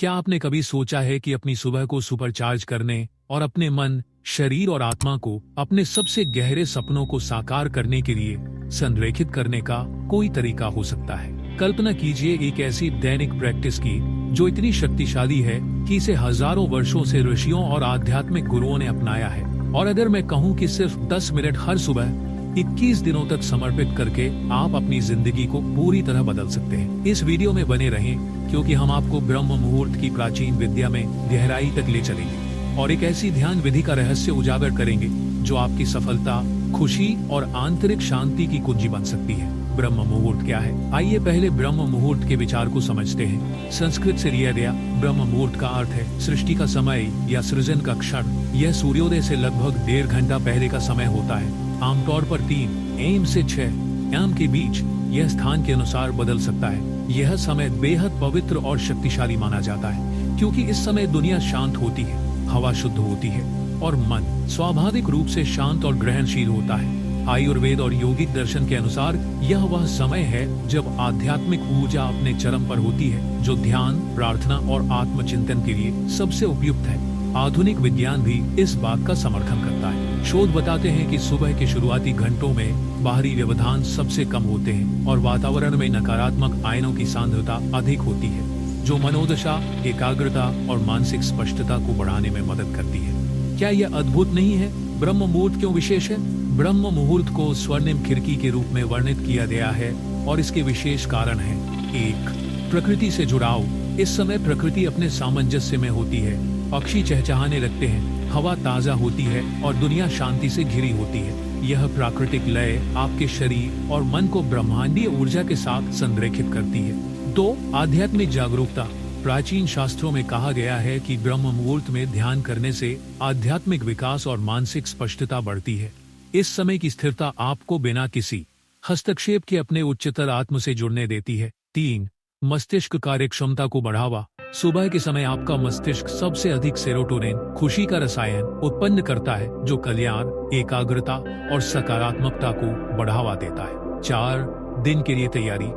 क्या आपने कभी सोचा है कि अपनी सुबह को सुपरचार्ज करने और अपने मन, शरीर और आत्मा को अपने सबसे गहरे सपनों को साकार करने के लिए संरेखित करने का कोई तरीका हो सकता है? कल्पना कीजिए एक ऐसी दैनिक प्रैक्टिस की जो इतनी शक्तिशाली है कि इसे हजारों वर्षों से ऋषियों और आध्यात्मिक गुरुओं ने अपनाया है। और अगर मैं कहूँ कि सिर्फ 10 मिनट हर सुबह 21 दिनों तक समर्पित करके आप अपनी जिंदगी को पूरी तरह बदल सकते हैं। इस वीडियो में बने रहें क्योंकि हम आपको ब्रह्म मुहूर्त की प्राचीन विद्या में गहराई तक ले चलेंगे और एक ऐसी ध्यान विधि का रहस्य उजागर करेंगे जो आपकी सफलता, खुशी और आंतरिक शांति की कुंजी बन सकती है। ब्रह्म मुहूर्त क्या है? आइए पहले ब्रह्म मुहूर्त के विचार को समझते हैं। संस्कृत से लिया गया ब्रह्म मुहूर्त का अर्थ है सृष्टि का समय या सृजन का क्षण। यह सूर्योदय से लगभग 1.5 घंटा पहले का समय होता है। आमतौर पर 3 AM से 6 AM के बीच। यह स्थान के अनुसार बदल सकता है। यह समय बेहद पवित्र और शक्तिशाली माना जाता है क्योंकि इस समय दुनिया शांत होती है, हवा शुद्ध होती है और मन स्वाभाविक रूप से शांत और ग्रहणशील होता है। आयुर्वेद और योगिक दर्शन के अनुसार यह वह समय है जब आध्यात्मिक ऊर्जा अपने चरम पर होती है, जो ध्यान, प्रार्थना और आत्मचिंतन के लिए सबसे उपयुक्त है। आधुनिक विज्ञान भी इस बात का समर्थन करता है। शोध बताते हैं कि सुबह के शुरुआती घंटों में बाहरी व्यवधान सबसे कम होते हैं और वातावरण में नकारात्मक आयनों की सांद्रता अधिक होती है, जो मनोदशा, एकाग्रता और मानसिक स्पष्टता को बढ़ाने में मदद करती है। क्या यह अद्भुत नहीं है? ब्रह्म मुहूर्त क्यों विशेष है? ब्रह्म मुहूर्त को स्वर्णिम खिड़की के रूप में वर्णित किया गया है और इसके विशेष कारण है। 1. प्रकृति से जुड़ाव। इस समय प्रकृति अपने सामंजस्य में होती है। पक्षी चहचहाने लगते हैं, हवा ताजा होती है और दुनिया शांति से घिरी होती है। यह प्राकृतिक लय आपके शरीर और मन को ब्रह्मांडीय ऊर्जा के साथ संरेखित करती है। 2. आध्यात्मिक जागरूकता। प्राचीन शास्त्रों में कहा गया है कि ब्रह्म मुहूर्त में ध्यान करने से आध्यात्मिक विकास और मानसिक स्पष्टता बढ़ती है। इस समय की स्थिरता आपको बिना किसी हस्तक्षेप के अपने उच्चतर आत्म से जुड़ने देती है। 3. मस्तिष्क कार्यक्षमता को बढ़ावा। सुबह के समय आपका मस्तिष्क सबसे अधिक सेरोटोनिन, खुशी का रसायन उत्पन्न करता है, जो कल्याण, एकाग्रता और सकारात्मकता को बढ़ावा देता है। 4. दिन के लिए तैयारी।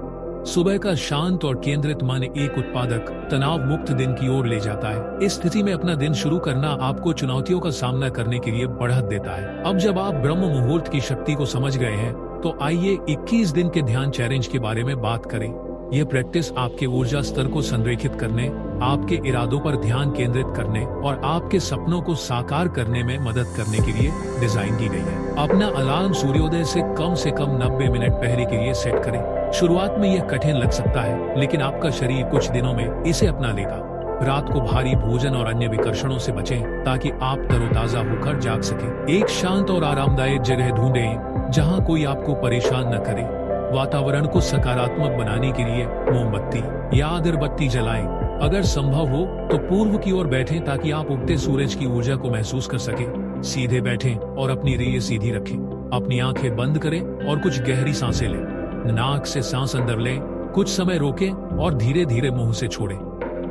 सुबह का शांत और केंद्रित मन एक उत्पादक, तनाव मुक्त दिन की ओर ले जाता है। इस स्थिति में अपना दिन शुरू करना आपको चुनौतियों का सामना करने के लिए बढ़त देता है। अब जब आप ब्रह्म मुहूर्त की शक्ति को समझ गए हैं, तो आइए 21 दिन के ध्यान चैलेंज के बारे में बात करें। यह प्रैक्टिस आपके ऊर्जा स्तर को संरेखित करने, आपके इरादों पर ध्यान केंद्रित करने और आपके सपनों को साकार करने में मदद करने के लिए डिजाइन की गई है। अपना अलार्म सूर्योदय से कम 90 मिनट पहले के लिए सेट करें। शुरुआत में यह कठिन लग सकता है, लेकिन आपका शरीर कुछ दिनों में इसे अपना लेगा। रात को भारी भोजन और अन्य विकर्षणों से बचें ताकि आप तरोताजा होकर जाग सकें। एक शांत और आरामदायक जगह ढूंढें जहां कोई आपको परेशान न करे। वातावरण को सकारात्मक बनाने के लिए मोमबत्ती या अगरबत्ती जलाएं। अगर संभव हो तो पूर्व की ओर बैठें ताकि आप उगते सूरज की ऊर्जा को महसूस कर सकें। सीधे बैठें और अपनी रीढ़ सीधी रखें। अपनी आंखें बंद करें और कुछ गहरी सांसें लें। नाक से सांस अंदर लें, कुछ समय रोकें और धीरे धीरे मुंह से छोड़ें।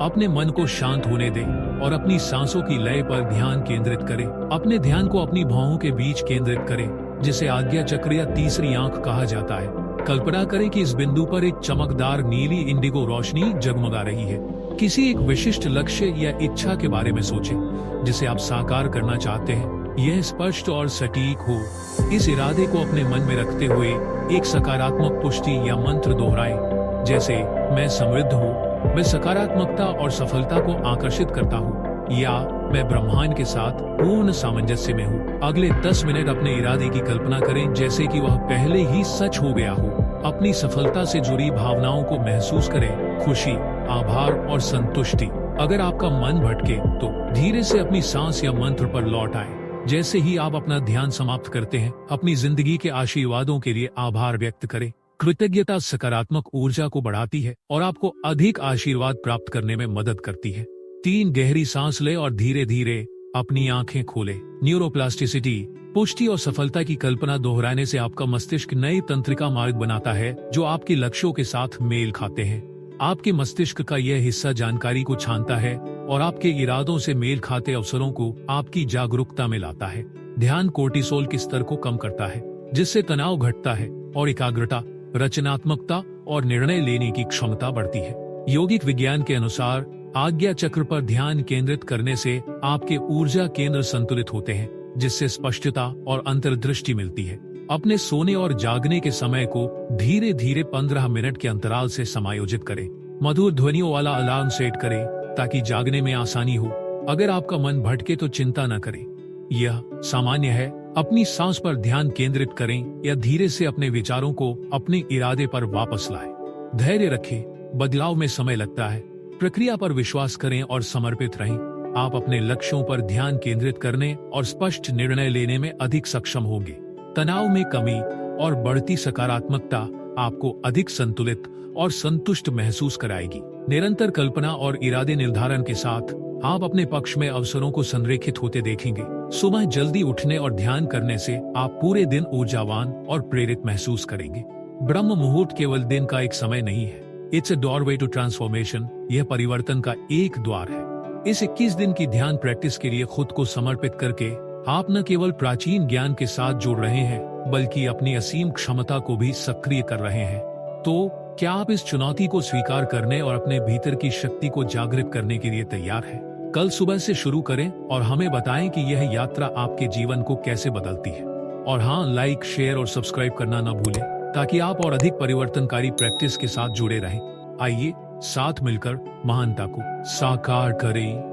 अपने मन को शांत होने दें और अपनी सांसों की लय पर ध्यान केंद्रित करें। अपने ध्यान को अपनी भौहों के बीच केंद्रित करें, जिसे आज्ञा चक्र या तीसरी आंख कहा जाता है। कल्पना करें कि इस बिंदु पर एक चमकदार नीली इंडिगो रोशनी जगमगा रही है। किसी एक विशिष्ट लक्ष्य या इच्छा के बारे में सोचें जिसे आप साकार करना चाहते हैं। यह स्पष्ट और सटीक हो। इस इरादे को अपने मन में रखते हुए एक सकारात्मक पुष्टि या मंत्र दोहराएं, जैसे मैं समृद्ध हूँ, मैं सकारात्मकता और सफलता को आकर्षित करता हूँ, या मैं ब्रह्मांड के साथ पूर्ण सामंजस्य में हूँ। अगले 10 मिनट अपने इरादे की कल्पना करें जैसे कि वह पहले ही सच हो गया हो। अपनी सफलता से जुड़ी भावनाओं को महसूस करें, खुशी, आभार और संतुष्टि। अगर आपका मन भटके तो धीरे से अपनी सांस या मंत्र पर लौट आए। जैसे ही आप अपना ध्यान समाप्त करते हैं, अपनी जिंदगी के आशीर्वादों के लिए आभार व्यक्त करें। कृतज्ञता सकारात्मक ऊर्जा को बढ़ाती है और आपको अधिक आशीर्वाद प्राप्त करने में मदद करती है। 3 गहरी सांस लें और धीरे धीरे अपनी आंखें खोलें। न्यूरोप्लास्टिसिटी, पुष्टि और सफलता की कल्पना दोहराने से आपका मस्तिष्क नई तंत्रिका मार्ग बनाता है जो आपके लक्ष्यों के साथ मेल खाते हैं। आपके मस्तिष्क का यह हिस्सा जानकारी को छानता है और आपके इरादों से मेल खाते अवसरों को आपकी जागरूकता में लाता है। ध्यान कोर्टिसोल के स्तर को कम करता है, जिससे तनाव घटता है और एकाग्रता, रचनात्मकता और निर्णय लेने की क्षमता बढ़ती है। यौगिक विज्ञान के अनुसार आज्ञा चक्र पर ध्यान केंद्रित करने से आपके ऊर्जा केंद्र संतुलित होते हैं, जिससे स्पष्टता और अंतर्दृष्टि मिलती है। अपने सोने और जागने के समय को धीरे धीरे 15 मिनट के अंतराल से समायोजित करें। मधुर ध्वनियों वाला अलार्म सेट करें ताकि जागने में आसानी हो। अगर आपका मन भटके तो चिंता न करें, यह सामान्य है। अपनी सांस पर ध्यान केंद्रित करें या धीरे से अपने विचारों को अपने इरादे पर वापस लाएं। धैर्य रखें, बदलाव में समय लगता है। प्रक्रिया पर विश्वास करें और समर्पित रहें। आप अपने लक्ष्यों पर ध्यान केंद्रित करने और स्पष्ट निर्णय लेने में अधिक सक्षम होंगे। तनाव में कमी और बढ़ती सकारात्मकता आपको अधिक संतुलित और संतुष्ट महसूस कराएगी। निरंतर कल्पना और इरादे निर्धारण के साथ आप अपने पक्ष में अवसरों को संरेखित होते देखेंगे। सुबह जल्दी उठने और ध्यान करने से आप पूरे दिन ऊर्जावान और प्रेरित महसूस करेंगे। ब्रह्म मुहूर्त केवल दिन का एक समय नहीं है, it's a doorway to transformation. यह परिवर्तन का एक द्वार है। इस 21 दिन की ध्यान प्रैक्टिस के लिए खुद को समर्पित करके आप न केवल प्राचीन ज्ञान के साथ जुड़ रहे हैं, बल्कि अपनी असीम क्षमता को भी सक्रिय कर रहे हैं। तो क्या आप इस चुनौती को स्वीकार करने और अपने भीतर की शक्ति को जागृत करने के लिए तैयार हैं? कल सुबह से शुरू करें और हमें बताएं कि यह यात्रा आपके जीवन को कैसे बदलती है। और हाँ, लाइक, शेयर और सब्सक्राइब करना न भूलें, ताकि आप और अधिक परिवर्तनकारी प्रैक्टिस के साथ जुड़े रहें। आइए साथ मिलकर महानता को साकार करें।